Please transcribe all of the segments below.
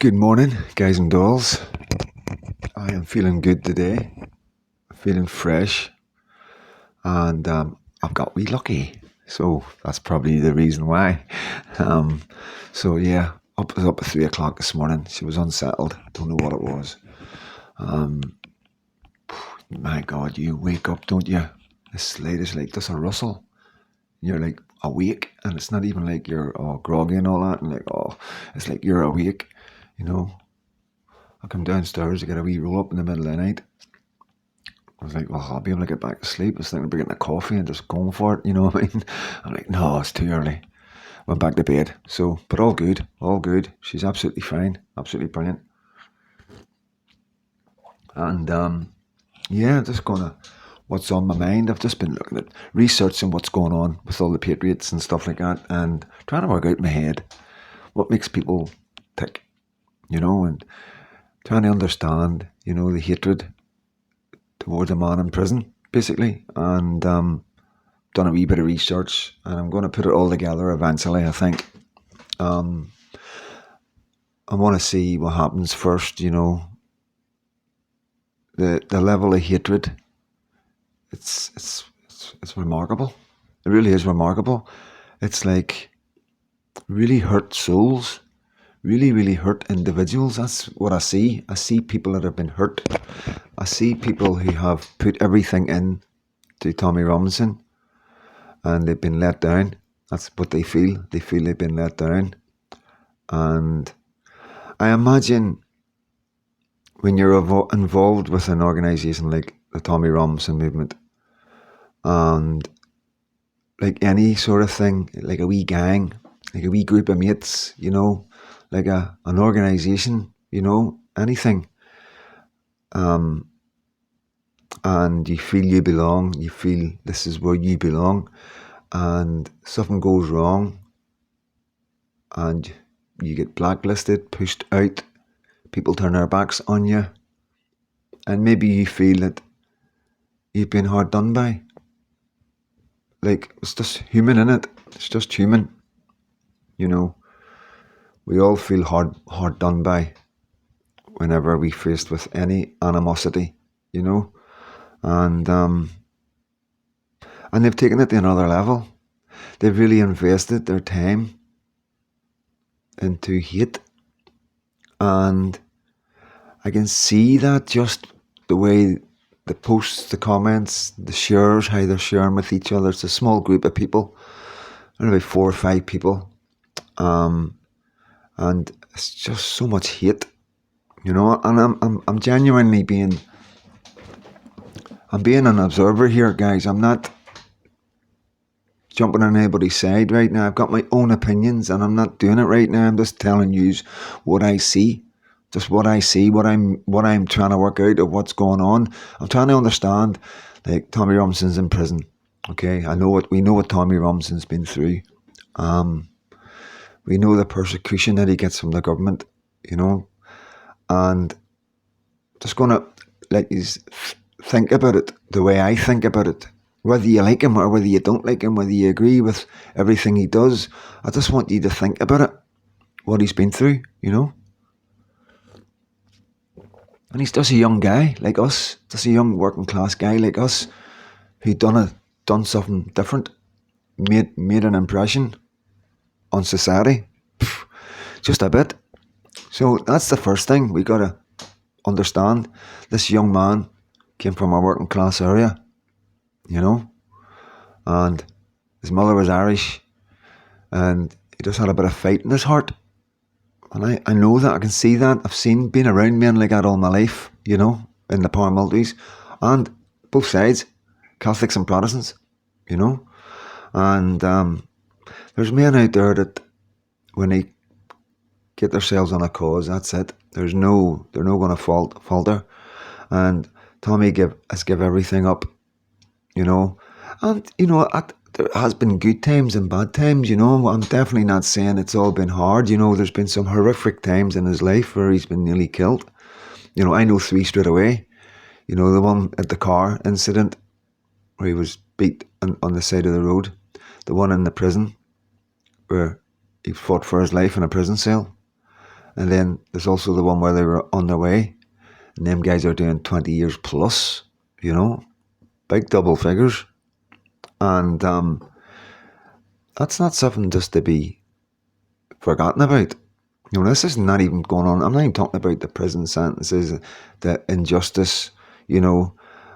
Good morning, guys and dolls. I am feeling good today, feeling fresh, and I've got wee lucky. So that's probably the reason why. Um, so yeah, up at 3 o'clock this morning. She was unsettled. Don't know what it was. My God, you wake up, don't you? This late is like just a rustle. You're like awake, and it's not even like you're all groggy and all that, and like it's like you're awake. You know, I come downstairs to get a wee roll up in the middle of the night. I was like, well, I'll be able to get back to sleep. I was thinking about getting a coffee and just going for it, you know what I mean? I'm like, no, it's too early. Went back to bed. So, but all good, all good. She's absolutely fine, absolutely brilliant. And yeah, just gonna, what's on my mind. I've just been looking at researching what's going on with all the Patriots and stuff like that, and trying to work out in my head what makes people tick, and trying to understand, the hatred towards a man in prison, basically. And done a wee bit of research, and I'm going to put it all together eventually, I think. I want to see what happens first, the level of hatred. It's remarkable. It really is remarkable. It's like really hurt souls, really, really hurt individuals. That's what I see. I see people that have been hurt. I see people who have put everything in to Tommy Robinson, and they've been let down. That's what they feel. They feel they've been let down. And I imagine when you're involved with an organisation like the Tommy Robinson movement, and like any sort of thing, like a wee gang, like a wee group of mates, like an organisation, anything, and you feel you belong, you feel this is where you belong, and something goes wrong, and you get blacklisted, pushed out, people turn their backs on you, and maybe you feel that you've been hard done by. Like, it's just human, innit? It's just human. We all feel hard done by whenever we faced with any animosity, and they've taken it to another level. They've really invested their time into hate, and I can see that just the way the posts, the comments, the shares, how they're sharing with each other. It's a small group of people, about 4 or 5 people, and it's just so much hate, and I'm genuinely I'm being an observer here, guys. I'm not jumping on anybody's side right now. I've got my own opinions, and I'm not doing it right now. I'm just telling you what I see. Just what I see, what I'm trying to work out of what's going on. I'm trying to understand. Like, Tommy Robinson's in prison. Okay, we know what Tommy Robinson's been through. We know the persecution that he gets from the government, and just gonna let you think about it the way I think about it. Whether you like him or whether you don't like him, whether you agree with everything he does, I just want you to think about it, what he's been through, And he's just a young guy like us, just a young working class guy like us, who done something different, made an impression on society, just a bit. So that's the first thing we gotta understand. This young man came from a working class area, and his mother was Irish, and he just had a bit of fight in his heart. And I know that, I can see that. I've been around men like that all my life, in the paramilitaries, and both sides, Catholics and Protestants, and there's men out there that when they get themselves on a cause, that's it. They're not going to falter. And Tommy has give everything up, and there has been good times and bad times, I'm definitely not saying it's all been hard. There's been some horrific times in his life where he's been nearly killed. I know 3 straight away. The one at the car incident where he was beat on the side of the road. The one in the prison where he fought for his life in a prison cell. And then there's also the one where they were on their way. And them guys are doing 20 years plus, you know, big double figures. And that's not something just to be forgotten about. You know, this is not even going on. I'm not even talking about the prison sentences, the injustice, you know,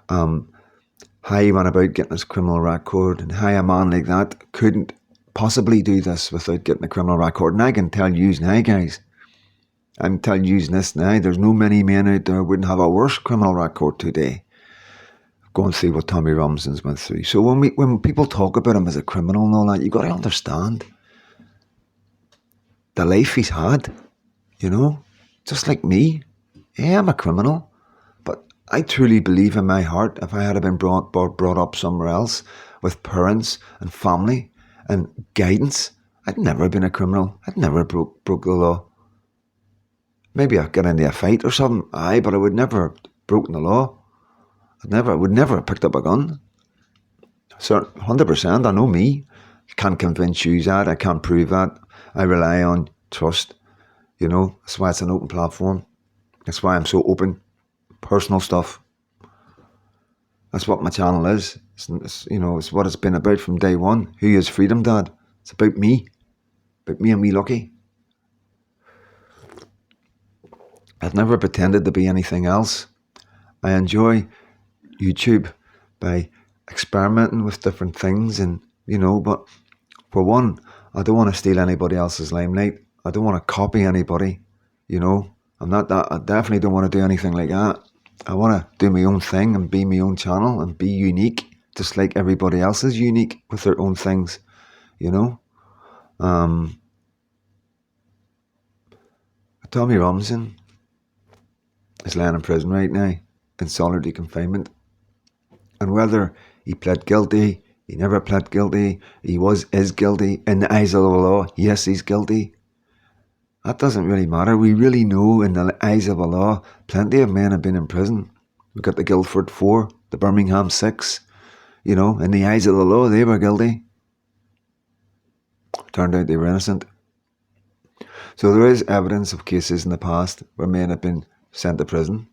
how he went about getting his criminal record and how a man like that couldn't possibly do this without getting a criminal record. And I can tell you now, guys, I'm telling you this now, there's no many men out there who wouldn't have a worse criminal record today going through what Tommy Robinson's went through. So when people talk about him as a criminal and all that, you've got to understand the life he's had, you know, just like me. Yeah, I'm a criminal, but I truly believe in my heart, if I had been brought up somewhere else with parents and family and guidance, I'd never have been a criminal. I'd never have broke the law. Maybe I'd get into a fight or something, aye, but I would never have broken the law. I would never have picked up a gun. So 100%, I know me. I can't convince you that. I can't prove that. I rely on trust. You know, that's why it's an open platform. That's why I'm so open. Personal stuff. That's what my channel is. You know, it's what it's been about from day one. Who is Freedom Dad? It's about me. About me and me Lucky. I've never pretended to be anything else. I enjoy YouTube by experimenting with different things, and you know, but for one, I don't want to steal anybody else's limelight. I don't want to copy anybody, you know. I'm not that. I definitely don't want to do anything like that. I want to do my own thing and be my own channel and be unique, just like everybody else is unique with their own things, you know. Tommy Robinson is lying in prison right now in solitary confinement. And whether he pled guilty, he never pled guilty, is guilty in the eyes of the law, yes, he's guilty. That doesn't really matter. We really know in the eyes of the law, plenty of men have been in prison. We've got the Guildford 4, the Birmingham 6. You know, in the eyes of the law, they were guilty. Turned out they were innocent. So there is evidence of cases in the past where men have been sent to prison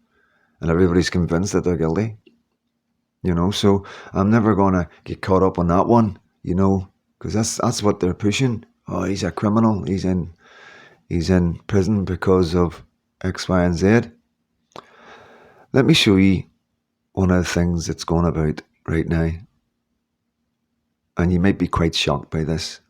and everybody's convinced that they're guilty. You know, so I'm never going to get caught up on that one, you know, because that's what they're pushing. Oh, he's a criminal. He's in prison because of X, Y, and Z. Let me show you one of the things that's going about right now. And you might be quite shocked by this.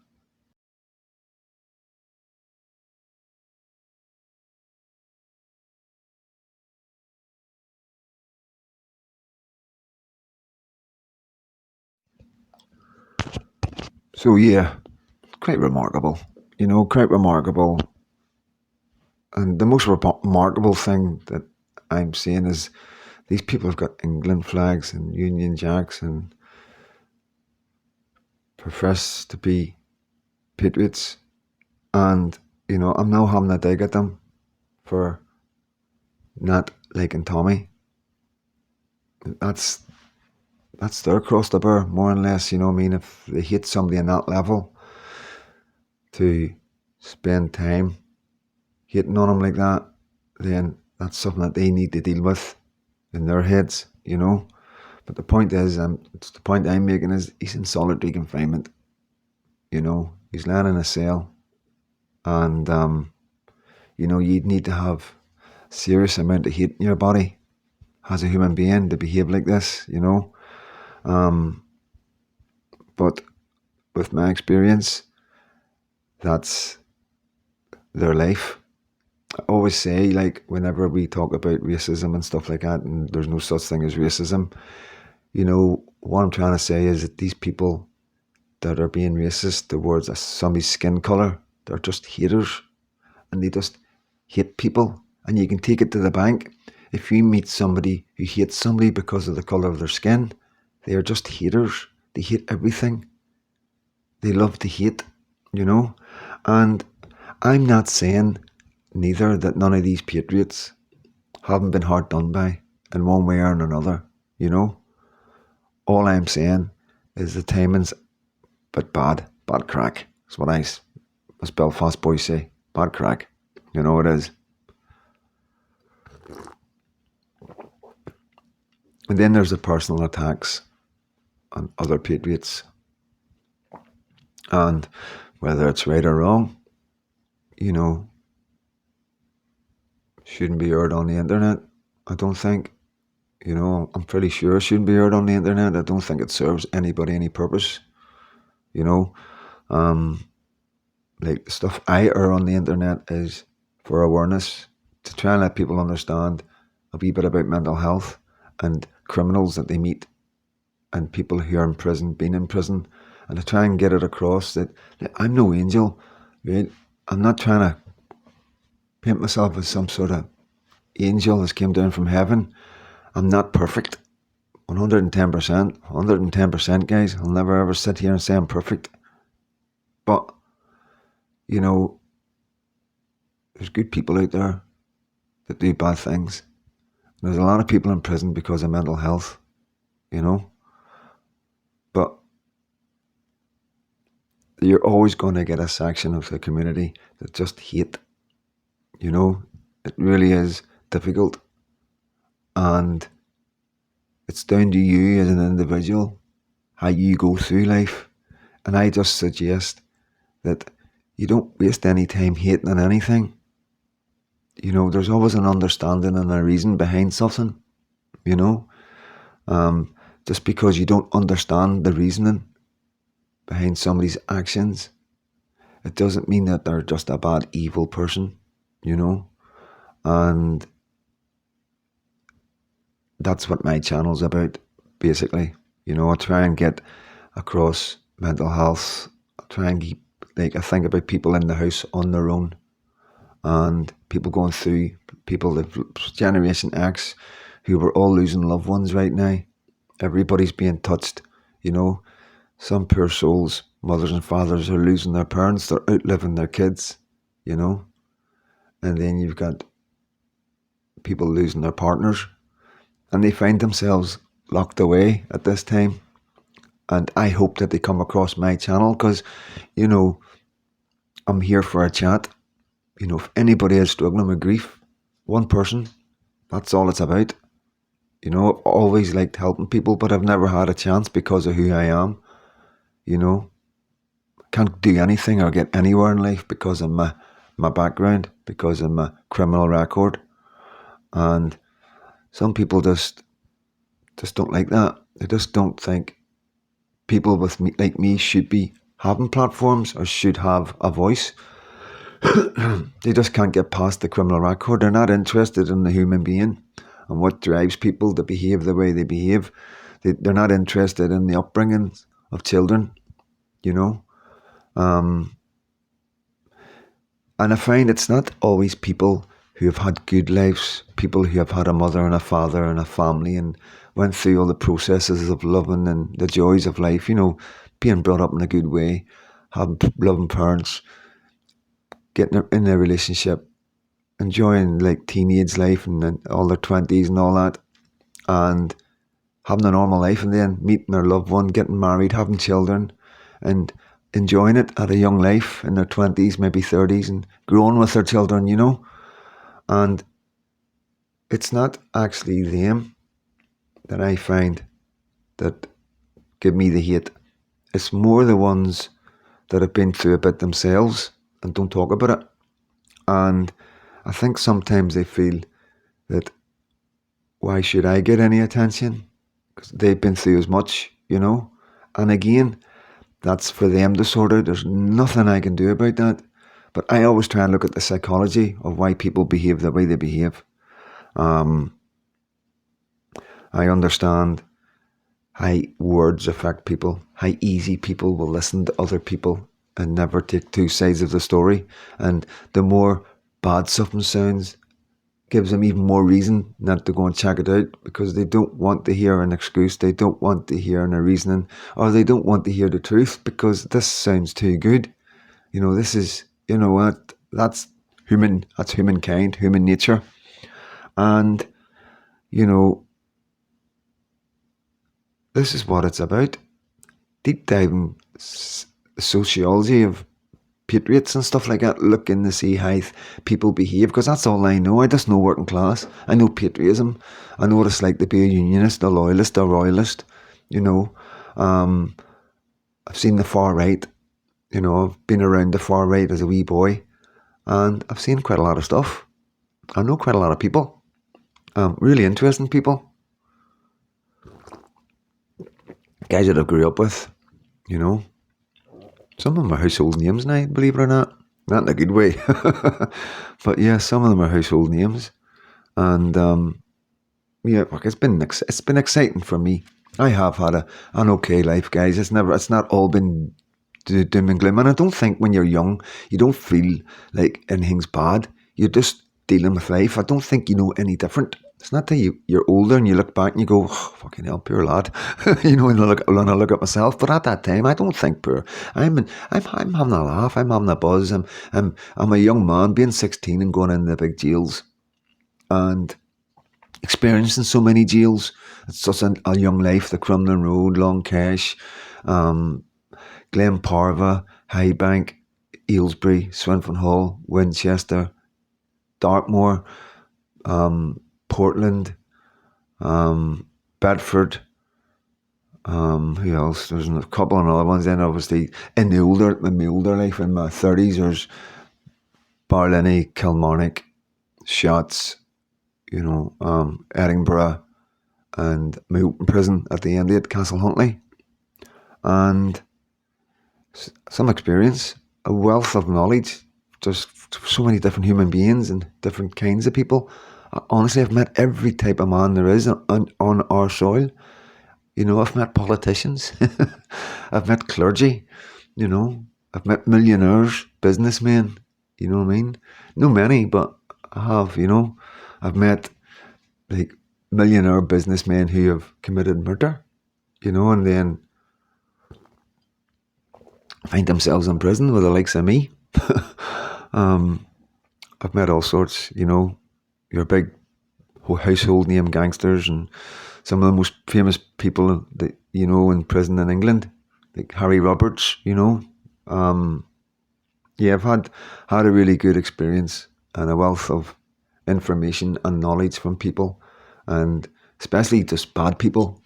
So yeah, quite remarkable. You know, quite remarkable. And the most remarkable thing that I'm seeing is these people have got England flags and Union Jacks and profess to be patriots. And, you know, I'm now having a dig at them for not liking Tommy. That's their cross to bear, more or less, you know what I mean? If they hate somebody on that level, to spend time hating on them like that, then that's something that they need to deal with in their heads, you know. But the point is, it's the point I'm making is he's in solitary confinement. You know, he's lying in a cell, and you know, you'd need to have a serious amount of hate in your body as a human being to behave like this, you know. But with my experience, that's their life. I always say, like, whenever we talk about racism and stuff like that, and there's no such thing as racism, you know, what I'm trying to say is that these people that are being racist towards somebody's skin colour, they're just haters, and they just hate people. And you can take it to the bank. If you meet somebody who hates somebody because of the colour of their skin, they are just haters. They hate everything. They love to hate, you know. And I'm not saying neither that none of these patriots haven't been hard done by in one way or another, you know. All I'm saying is the timing's but bad crack. That's what us Belfast boys say, bad crack. You know it is. And then there's the personal attacks on other patriots. And whether it's right or wrong, you know, shouldn't be aired on the internet, I don't think. You know, I'm pretty sure it shouldn't be aired on the internet. I don't think it serves anybody any purpose. You know, like the stuff I air on the internet is for awareness, to try and let people understand a wee bit about mental health and criminals that they meet and people who are in prison, being in prison, and to try and get it across that I'm no angel, right? I'm not trying to paint myself as some sort of angel that's came down from heaven. I'm not perfect. 110%. 110%, guys. I'll never ever sit here and say I'm perfect. But, you know, there's good people out there that do bad things. There's a lot of people in prison because of mental health, you know. But you're always going to get a section of the community that just hate, you know. It really is difficult. And it's down to you as an individual, how you go through life. And I just suggest that you don't waste any time hating on anything. You know, there's always an understanding and a reason behind something, you know. Just because you don't understand the reasoning behind somebody's actions, it doesn't mean that they're just a bad, evil person, you know. And that's what my channel's about, basically. You know, I try and get across mental health. I try and keep, like, I think about people in the house on their own and people going through, people of Generation X who are all losing loved ones right now. Everybody's being touched, you know. Some poor souls, mothers and fathers, are losing their parents. They're outliving their kids, you know. And then you've got people losing their partners and they find themselves locked away at this time. And I hope that they come across my channel because, you know, I'm here for a chat. You know, if anybody is struggling with grief, one person, that's all it's about. You know, I've always liked helping people, but I've never had a chance because of who I am. You know, can't do anything or get anywhere in life because of my background, because of my criminal record. And some people just don't like that. They just don't think people with me, like me, should be having platforms or should have a voice. They just can't get past the criminal record. They're not interested in the human being and what drives people to behave the way they behave. They're not interested in the upbringing of children, you know. And I find it's not always people who have had good lives, people who have had a mother and a father and a family and went through all the processes of loving and the joys of life, you know, being brought up in a good way, having loving parents, getting in a relationship, enjoying like teenage life and then all their 20s and all that, and having a normal life, and then meeting their loved one, getting married, having children, and enjoying it at a young life in their 20s, maybe 30s, and growing with their children, you know. And it's not actually them that I find that give me the hate. It's more the ones that have been through a bit themselves and don't talk about it. And I think sometimes they feel that why should I get any attention? Because they've been through as much, you know. And again, that's for them to sort out. There's nothing I can do about that. But I always try and look at the psychology of why people behave the way they behave. I understand how words affect people, how easy people will listen to other people and never take two sides of the story. And the more bad something sounds, gives them even more reason not to go and check it out because they don't want to hear an excuse, they don't want to hear a reasoning, or they don't want to hear the truth because this sounds too good. You know, this is, you know what, that's humankind, human nature. And, you know, this is what it's about. Deep diving sociology of patriots and stuff like that, looking to see how people behave, because that's all I know. I just know working class. I know patriotism. I know what it's like to be a unionist, a loyalist, a royalist. You know, I've seen the far right. You know, I've been around the far right as a wee boy, and I've seen quite a lot of stuff. I know quite a lot of people, really interesting people, guys that I grew up with. You know, some of them are household names now, believe it or not. Not in a good way. But yeah, some of them are household names. And yeah, look, it's been exciting for me. I have had an okay life, guys. It's not all been doom and gloom. And I don't think when you're young, you don't feel like anything's bad. You're just dealing with life. I don't think you know any different. It's not that you're older and you look back and you go, oh, fucking hell, poor lad. You know, and I look at myself. But at that time, I don't think poor. I'm having a laugh. I'm having a buzz. I'm a young man being 16 and going in the big jails and experiencing so many jails. It's such a young life. The Crumlin Road, Long Cash, Glenparva, Highbank, Aylesbury, Swinfen Hall, Winchester, Dartmoor, Portland, Bedford. Who else? There's a couple of other ones. Then obviously in my older life, in my 30s, there's Barlinnie, Kilmarnock, Shotts, you know, Edinburgh, and my open prison at the end of it, Castle Huntley, and some experience, a wealth of knowledge, just so many different human beings and different kinds of people. Honestly, I've met every type of man there is on our soil. You know, I've met politicians, I've met clergy, you know, I've met millionaires, businessmen, you know what I mean? No many, but I have, you know. I've met like millionaire businessmen who have committed murder, you know, and then find themselves in prison with the likes of me. I've met all sorts, you know, your big household name gangsters and some of the most famous people that you know in prison in England, like Harry Roberts, you know. Yeah, I've had a really good experience and a wealth of information and knowledge from people, and especially just bad people.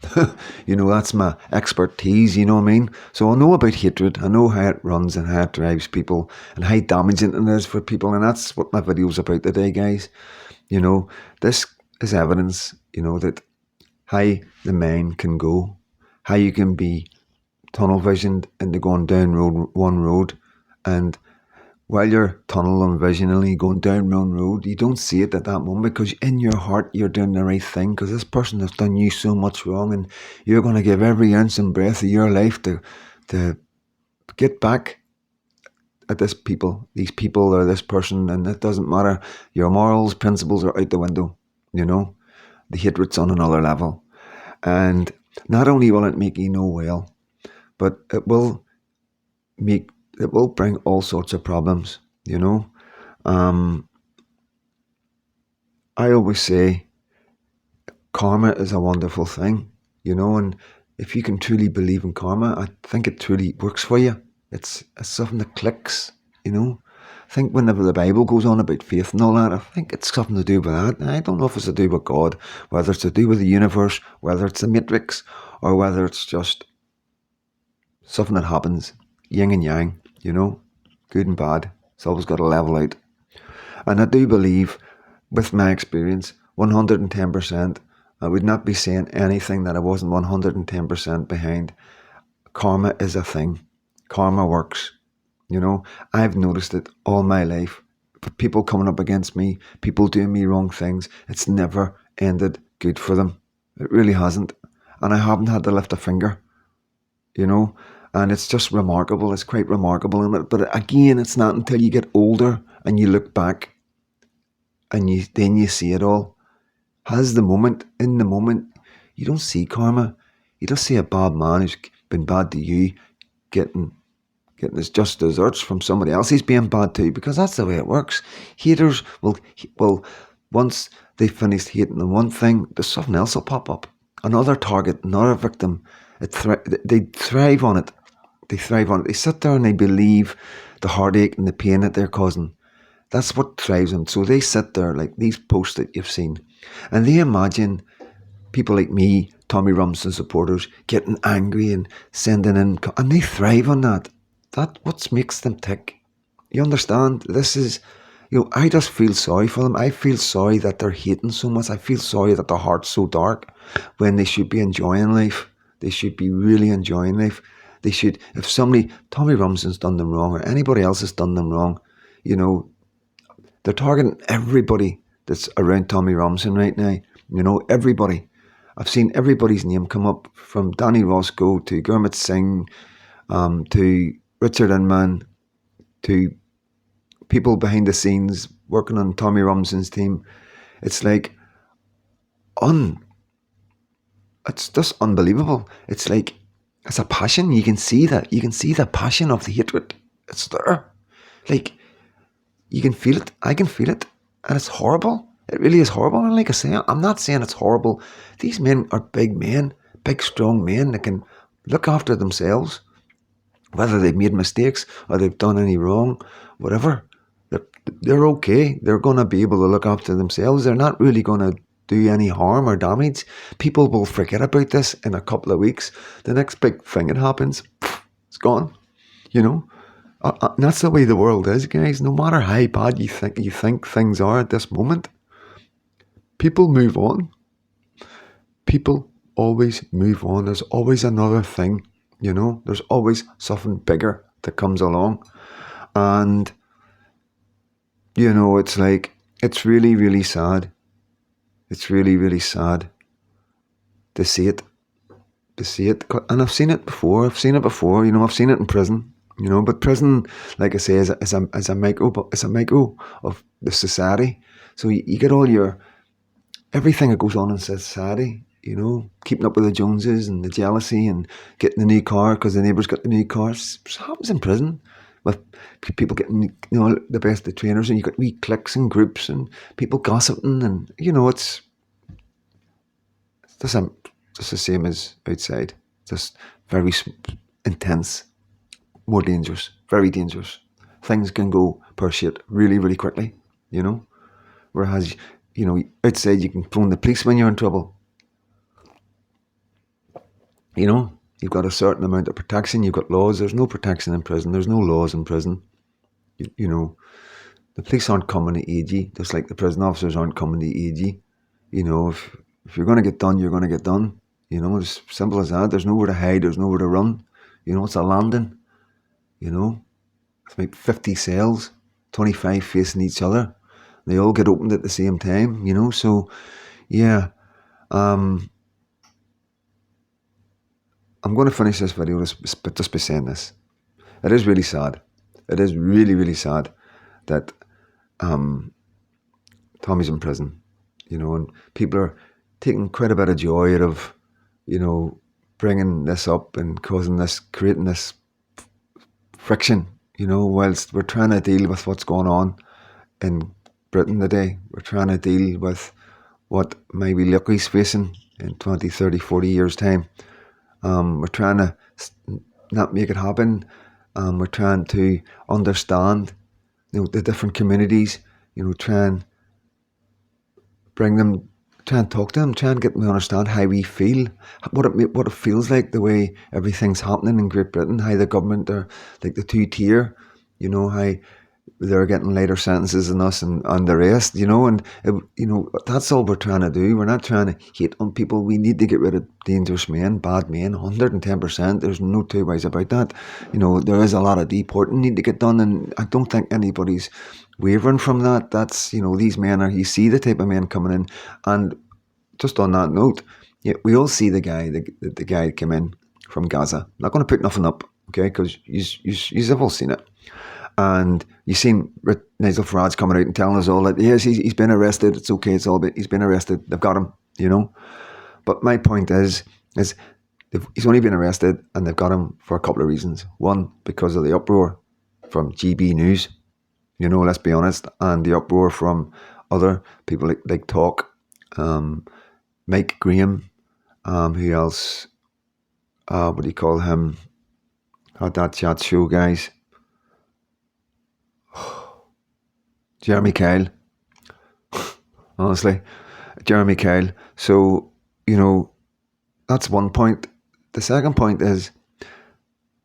You know, that's my expertise, you know what I mean? So I know about hatred, I know how it runs and how it drives people and how damaging it is for people, and that's what my video's about today, guys. You know, this is evidence, you know, that how the mind can go, how you can be tunnel visioned into going down one road, and while you're tunnel and visionally going down one road, you don't see it at that moment because in your heart you're doing the right thing, because this person has done you so much wrong, and you're going to give every ounce and breath of your life to get back at these people or this person, and it doesn't matter. Your morals, principles are out the window, you know. The hatred's on another level. And not only will it make you know well, but it will bring all sorts of problems, you know. I always say karma is a wonderful thing, you know, and if you can truly believe in karma, I think it truly works for you. It's something that clicks, you know. I think whenever the Bible goes on about faith and all that, I think it's something to do with that. I don't know if it's to do with God, whether it's to do with the universe, whether it's the matrix, or whether it's just something that happens, yin and yang, you know, good and bad. It's always got to level out. And I do believe, with my experience, 110%, I would not be saying anything that I wasn't 110% behind. Karma is a thing. Karma works. You know, I've noticed it all my life. People coming up against me, people doing me wrong things, it's never ended good for them. It really hasn't. And I haven't had to lift a finger, you know, and it's just remarkable. It's quite remarkable. But again, it's not until you get older and you look back and then you see it all. In the moment, you don't see karma. You just see a bad man who's been bad to you getting his just desserts from somebody else. He's being bad too, because that's the way it works. Haters will once they finish hating on one thing, there's something else will pop up. Another target, another victim. They thrive on it. They thrive on it. They sit there and they believe the heartache and the pain that they're causing. That's what drives them. So they sit there like these posts that you've seen, and they imagine people like me, Tommy Robinson supporters, getting angry and sending in, and they thrive on that. That what makes them tick. You understand? This is, I just feel sorry for them. I feel sorry that they're hating so much. I feel sorry that their heart's so dark when they should be enjoying life. They should be really enjoying life. They should, if somebody, Tommy Robinson's done them wrong or anybody else has done them wrong, they're targeting everybody that's around Tommy Robinson right now. Everybody. I've seen everybody's name come up, from Danny Roscoe to Gurmit Singh, to Richard Inman, to people behind the scenes working on Tommy Robinson's team. It's like it's just unbelievable. It's like it's a passion. You can see that. You can see the passion of the hatred. It's there. Like, you can feel it. I can feel it. And it's horrible. It really is horrible. And like I say, I'm not saying it's horrible. These men are big men, big, strong men that can look after themselves. Whether they've made mistakes or they've done any wrong, whatever, they're okay. They're going to be able to look after themselves. They're not really going to do any harm or damage. People will forget about this in a couple of weeks. The next big thing that happens, it's gone. And that's the way the world is, guys. No matter how bad you think things are at this moment, people move on. People always move on. There's always another thing, There's always something bigger that comes along. And, it's like, it's really, really sad. It's really, really sad to see it. And I've seen it before. I've seen it in prison. But prison, like I say, is a micro of the society. So you get all everything that goes on in society, keeping up with the Joneses and the jealousy and getting the new car because the neighbours got the new cars. It happens in prison with people getting, the best of trainers, and you got wee cliques and groups and people gossiping, and it's just the same as outside. Just very intense. More dangerous, very dangerous. Things can go pear-shaped really, really quickly, Whereas, outside you can phone the police when you're in trouble. You've got a certain amount of protection. You've got laws. There's no protection in prison. There's no laws in prison. The police aren't coming to aid you, just like the prison officers aren't coming to aid you. If you're going to get done, you're going to get done. It's simple as that. There's nowhere to hide. There's nowhere to run. It's a landing. It's like 50 cells, 25 facing each other. They all get opened at the same time, so, yeah. I'm going to finish this video just by saying this. It is really sad. It is really, really sad that Tommy's in prison, and people are taking quite a bit of joy out of, bringing this up and creating this friction, whilst we're trying to deal with what's going on in Britain today. We're trying to deal with what maybe Lucky's facing in 20, 30, 40 years' time. We're trying to not make it happen. We're trying to understand, the different communities, try and bring them, try and talk to them, try and get them to understand how we feel, what it feels like, the way everything's happening in Great Britain, how the government are like the two-tier, how they're getting lighter sentences than us and the rest, and that's all we're trying to do. We're not trying to hate on people. We need to get rid of dangerous men, bad men, 110%. There's no two ways about that. There is a lot of deporting need to get done, and I don't think anybody's wavering from that. That's, these men you see the type of men coming in. And just on that note, yeah, we all see the guy came in from Gaza. I'm not going to put nothing up, okay, because you've all seen it. And you've seen Nigel Farage coming out and telling us all that, yes, he's been arrested. It's okay. It's all, he's been arrested. They've got him, But my point is he's only been arrested and they've got him for a couple of reasons. One, because of the uproar from GB News, let's be honest, and the uproar from other people like Talk, Mike Graham, who else, what do you call him, had that chat show, guys. Jeremy Kyle. Honestly, Jeremy Kyle. So, that's one point. The second point is,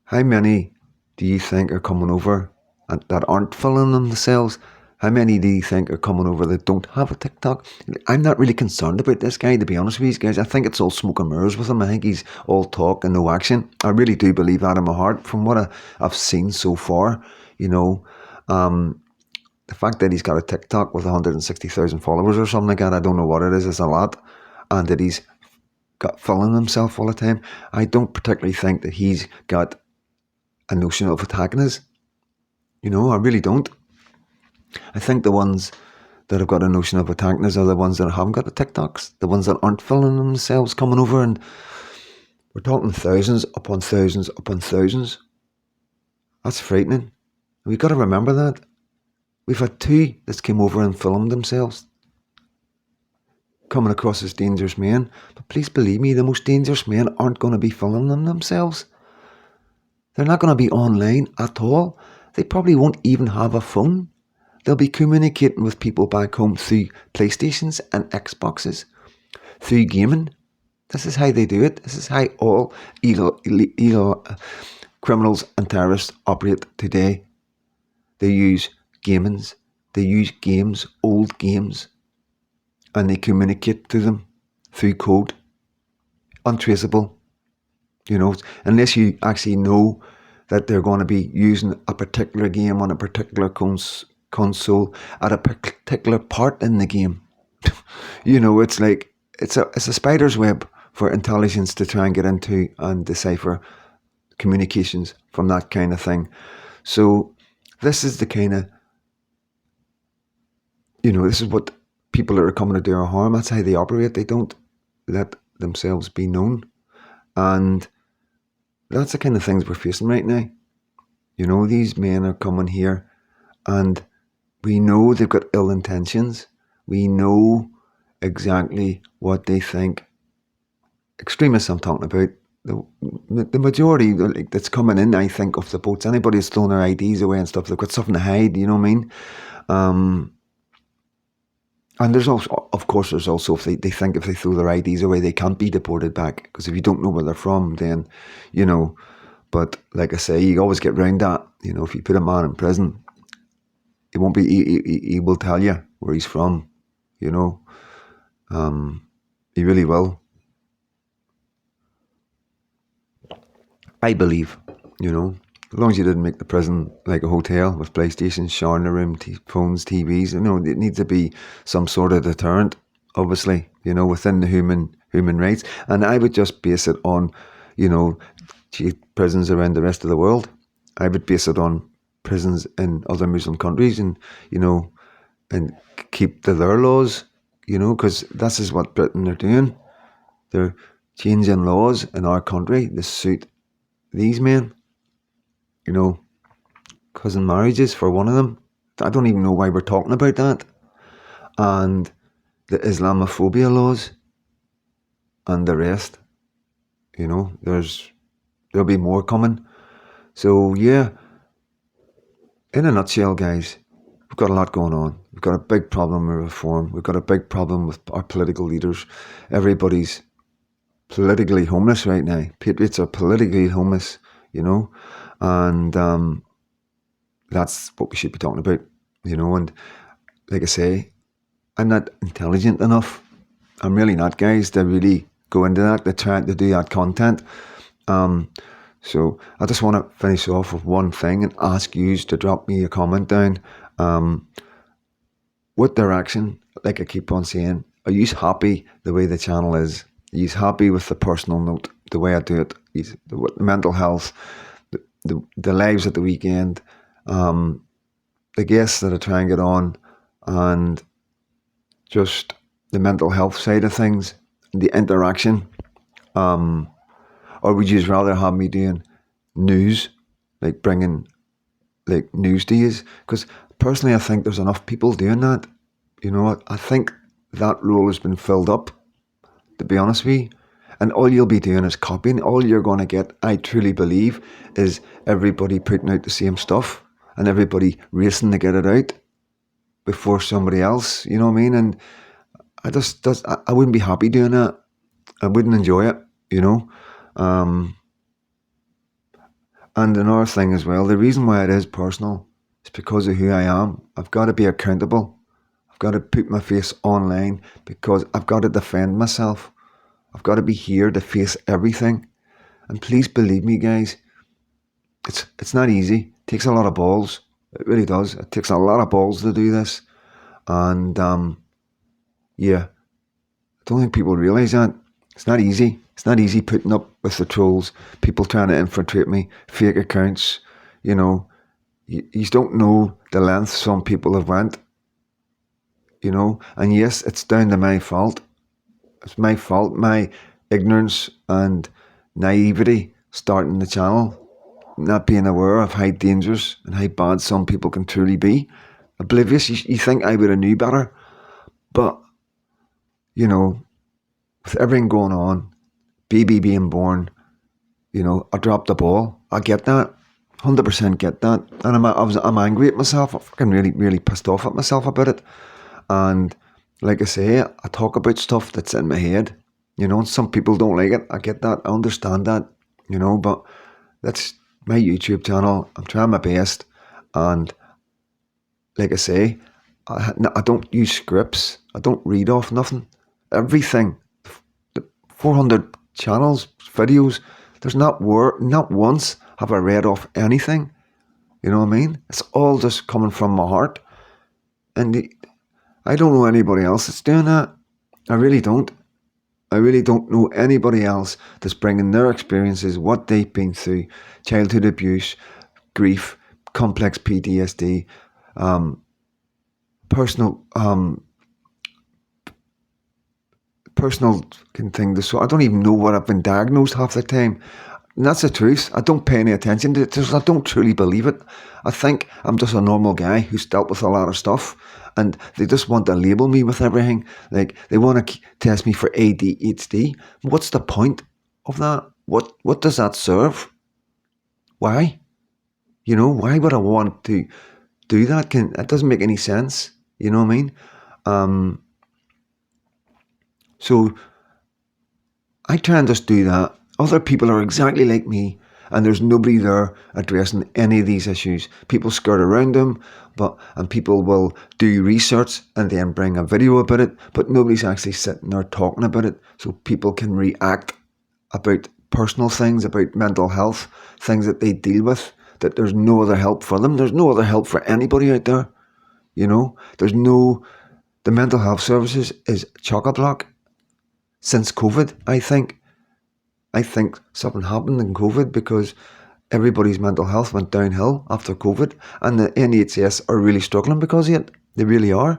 how many do you think are coming over and that aren't filling themselves? How many do you think are coming over that don't have a TikTok? I'm not really concerned about this guy, to be honest with you guys. I think it's all smoke and mirrors with him. I think he's all talk and no action. I really do believe that in my heart from what I've seen so far. The fact that he's got a TikTok with 160,000 followers or something like that, I don't know what it is, it's a lot. And that he's got filling himself all the time. I don't particularly think that he's got a notion of attacking us. I really don't. I think the ones that have got a notion of attacking us are the ones that haven't got the TikToks, the ones that aren't filling themselves coming over, and we're talking thousands upon thousands upon thousands. That's frightening. We've got to remember that. We've had two that came over and filmed themselves coming across as dangerous men. But please believe me, the most dangerous men aren't going to be filming themselves. They're not going to be online at all. They probably won't even have a phone. They'll be communicating with people back home through PlayStations and Xboxes, through gaming. This is how they do it. This is how all illegal criminals and terrorists operate today. They use gamings. They use games, old games, and they communicate to them through code. Untraceable. Unless you actually know that they're going to be using a particular game on a particular console at a particular part in the game. It's like it's a spider's web for intelligence to try and get into and decipher communications from that kind of thing. So this is the kind of this is what people that are coming to do our harm. That's how they operate. They don't let themselves be known, and that's the kind of things we're facing right now. These men are coming here, and we know they've got ill intentions. We know exactly what they think. Extremists I'm talking about. The majority that's coming in, I think, of the boats, anybody who's throwing their IDs away and stuff, they've got something to hide, you know what I mean? And there's also, of course, if they think if they throw their IDs away, they can't be deported back. Because if you don't know where they're from, then, but like I say, you always get round that. If you put a man in prison, it won't be, he will tell you where he's from, he really will. I believe, as long as you didn't make the prison like a hotel with PlayStations, shower in the room, phones, TVs, it needs to be some sort of deterrent, obviously, within the human rights. And I would just base it on, prisons around the rest of the world. I would base it on prisons in other Muslim countries and keep to their laws, because this is what Britain are doing. They're changing laws in our country to suit these men, cousin marriages for one of them. I don't even know why we're talking about that. And the Islamophobia laws and the rest, there'll be more coming. So yeah, in a nutshell, guys, we've got a lot going on. We've got a big problem with reform. We've got a big problem with our political leaders. Everybody's politically homeless right now. Patriots are politically homeless, and that's what we should be talking about, and like I say, I'm not intelligent enough. I'm really not, guys, to really go into that, to try to do that content. So I just want to finish off with one thing and ask you to drop me a comment down. What direction, like I keep on saying, are you happy the way the channel is? Are you happy with the personal note, the way I do it? The mental health, the lives at the weekend, the guests that I try and get on, and just the mental health side of things, the interaction. Or would you just rather have me doing news, like bringing like news to you? Because personally, I think there's enough people doing that. I think that role has been filled up, to be honest with you. And all you'll be doing is copying. All you're going to get, I truly believe, is everybody putting out the same stuff and everybody racing to get it out. before somebody else, you know what I mean? And I wouldn't be happy doing that. I wouldn't enjoy it, you know. Um, and another thing as well, the reason why it is personal is because of who I am. I've got to be accountable. I've got to put my face online because I've got to defend myself. I've got to be here to face everything. And please believe me, guys, it's not easy. It takes a lot of balls. It really does. It takes a lot of balls to do this. And yeah, I don't think people realise that. It's not easy. It's not easy putting up with the trolls, people trying to infiltrate me, fake accounts. You know, you don't know the length some people have went. You know, and yes, it's down to my fault. It's my fault, my ignorance and naivety starting the channel, not being aware of how dangerous and how bad some people can truly be. Oblivious. You think I would have knew better, but you know, with everything going on, baby being born, you know, I dropped the ball. I get that, 100% get that, and I'm angry at myself. I'm fucking really pissed off at myself about it. And like I say, I talk about stuff that's in my head, you know, and some people don't like it. I get that. I understand that, you know, but that's my YouTube channel. I'm trying my best. And like I say, I don't use scripts. I don't read off nothing. Everything, the 400 channels, videos, there's not once have I read off anything. You know what I mean? It's all just coming from my heart. And I don't know anybody else that's doing that. I really don't. I really don't know anybody else that's bringing their experiences, what they've been through, childhood abuse, grief, complex PTSD, personal thing. So I don't even know what I've been diagnosed half the time. And that's the truth. I don't pay any attention to it because I don't truly believe it. I think I'm just a normal guy who's dealt with a lot of stuff, and they just want to label me with everything. Like they want to test me for ADHD. What's the point of that? What does that serve? Why? You know, why would I want to do that? That doesn't make any sense. You know what I mean? So I try and just do that. Other people are exactly like me, and there's nobody there addressing any of these issues. People skirt around them, and people will do research and then bring a video about it, but nobody's actually sitting there talking about it, so people can react about personal things, about mental health, things that they deal with, that there's no other help for them. There's no other help for anybody out there. You know, the mental health services is chock-a-block since COVID, I think. I think something happened in COVID because everybody's mental health went downhill after COVID, and the NHS are really struggling because of it. They really are.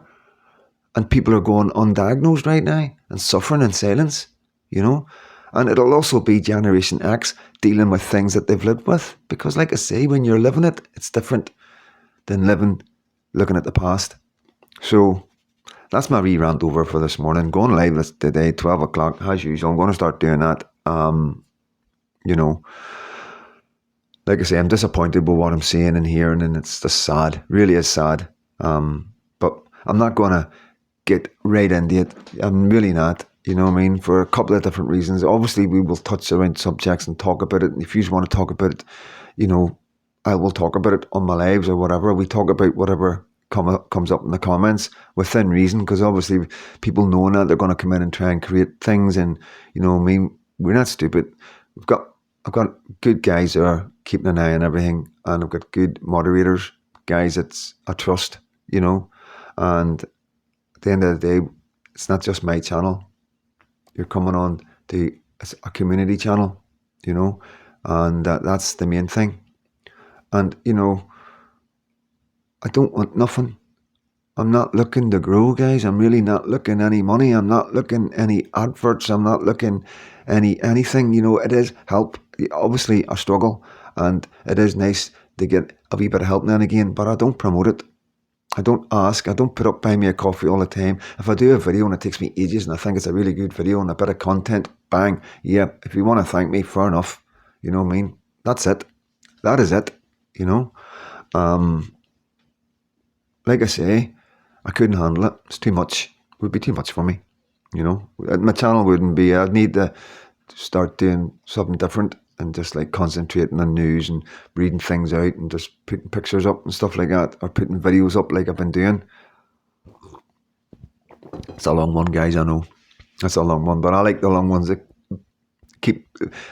And people are going undiagnosed right now and suffering in silence, you know. And it'll also be Generation X dealing with things that they've lived with. Because like I say, when you're living it, it's different than looking at the past. So that's my wee rant over for this morning. Going live today, 12 o'clock, as usual. I'm going to start doing that. You know, like I say, I'm disappointed with what I'm seeing and hearing, and it's just sad. Really is sad. But I'm not going to get right into it. I'm really not. You know what I mean? For a couple of different reasons. Obviously, we will touch around subjects and talk about it. And if you want to talk about it, you know, I will talk about it on my lives or whatever. We talk about whatever comes up in the comments within reason, because obviously people knowing that they're going to come in and try and create things, and you know, I mean, we're not stupid. I've got good guys there keeping an eye on everything, and I've got good moderators, guys that I trust, you know. And at the end of the day, it's not just my channel. You're coming on to a community channel, you know, and that's the main thing. And you know, I don't want nothing. I'm not looking to grow, guys. I'm really not looking any money. I'm not looking any adverts. I'm not looking anything. You know, it is help. Obviously, I struggle, and it is nice to get a wee bit of help now and again. But I don't promote it. I don't ask. I don't put up buy me a coffee all the time. If I do a video and it takes me ages and I think it's a really good video and a bit of content, bang, yeah. If you want to thank me, fair enough. You know what I mean? That's it. That is it. You know. Like I say, I couldn't handle it. It's too much. It would be too much for me. You know, my channel wouldn't be. I'd need to start doing something different and just like concentrating on news and reading things out and just putting pictures up and stuff like that, or putting videos up like I've been doing. It's a long one, guys. I know it's a long one, but I like the long ones that keep.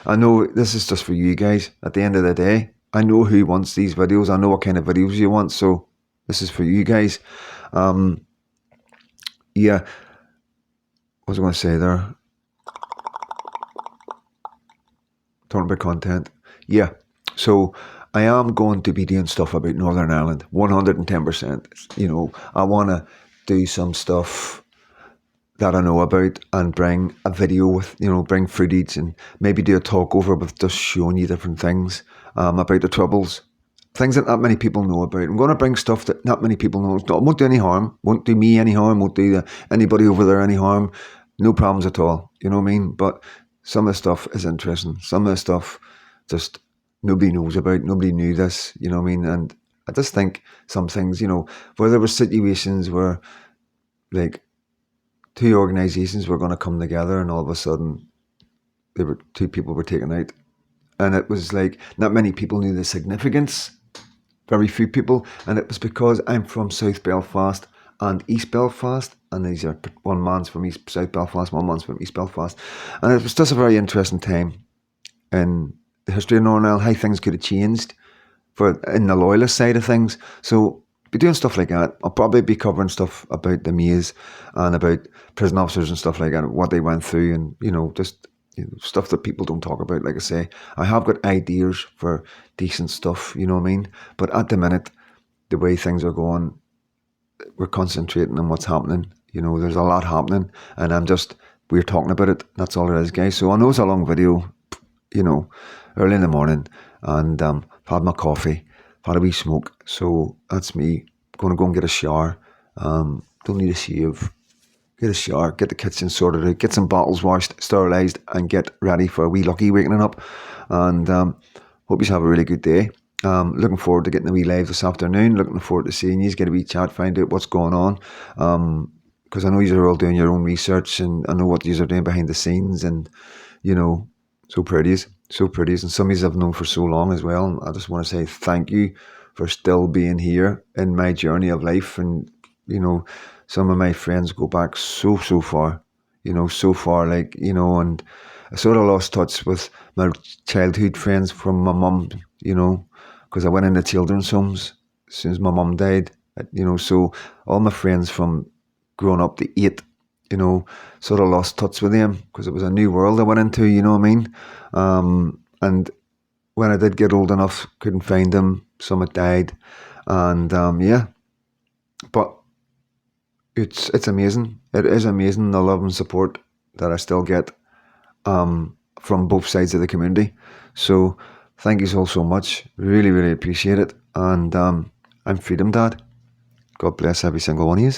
I know this is just for you guys. At the end of the day, I know who wants these videos. I know what kind of videos you want, so this is for you guys. Yeah, what was I going to say there? Talking about content. Yeah, so I am going to be doing stuff about Northern Ireland, 110%. You know, I want to do some stuff that I know about and bring a video with, you know, bring footage and maybe do a talk over with just showing you different things about the Troubles. Things that not many people know about. I'm going to bring stuff that not many people know. It won't do any harm. Won't do me any harm. Won't do anybody over there any harm. No problems at all. You know what I mean? But some of the stuff is interesting. Some of the stuff just nobody knows about. Nobody knew this. You know what I mean? And I just think some things, you know, where there were situations where like two organisations were going to come together and all of a sudden two people were taken out. And it was like not many people knew the significance. Very few people. And it was because I'm from South Belfast and East Belfast. And these are one man's from South Belfast, one man's from East Belfast. And it was just a very interesting time in the history of Northern Ireland, how things could have changed in the loyalist side of things. So be doing stuff like that. I'll probably be covering stuff about the maze and about prison officers and stuff like that, what they went through, and you know, just stuff that people don't talk about. Like I say, I have got ideas for decent stuff, you know what I mean? But at the minute, the way things are going, we're concentrating on what's happening. You know, there's a lot happening, and we're talking about it. That's all it is, guys. So I know it's a long video, you know, early in the morning, and I've had my coffee, had a wee smoke. So that's me going to go and get a shower. Don't need a shave. Get a shower, get the kitchen sorted out, get some bottles washed, sterilised, and get ready for a wee lucky wakening up. And hope you have a really good day. Looking forward to getting a wee live this afternoon. Looking forward to seeing you, get a wee chat, find out what's going on. Because I know you are all doing your own research, and I know what you are doing behind the scenes, and you know, so pretty, and some of you I've known for so long as well. And I just want to say thank you for still being here in my journey of life. And you know, some of my friends go back so far, you know, so far, like, you know, and I sort of lost touch with my childhood friends from my mum, you know, because I went into children's homes as soon as my mum died, you know, so all my friends from growing up to 8, you know, sort of lost touch with them because it was a new world I went into, you know what I mean? And when I did get old enough, couldn't find them, some had died, and yeah, but it's amazing. It is amazing, the love and support that I still get from both sides of the community. So thank you all so much. Really, really appreciate it. And I'm Freedom Dad. God bless every single one of you.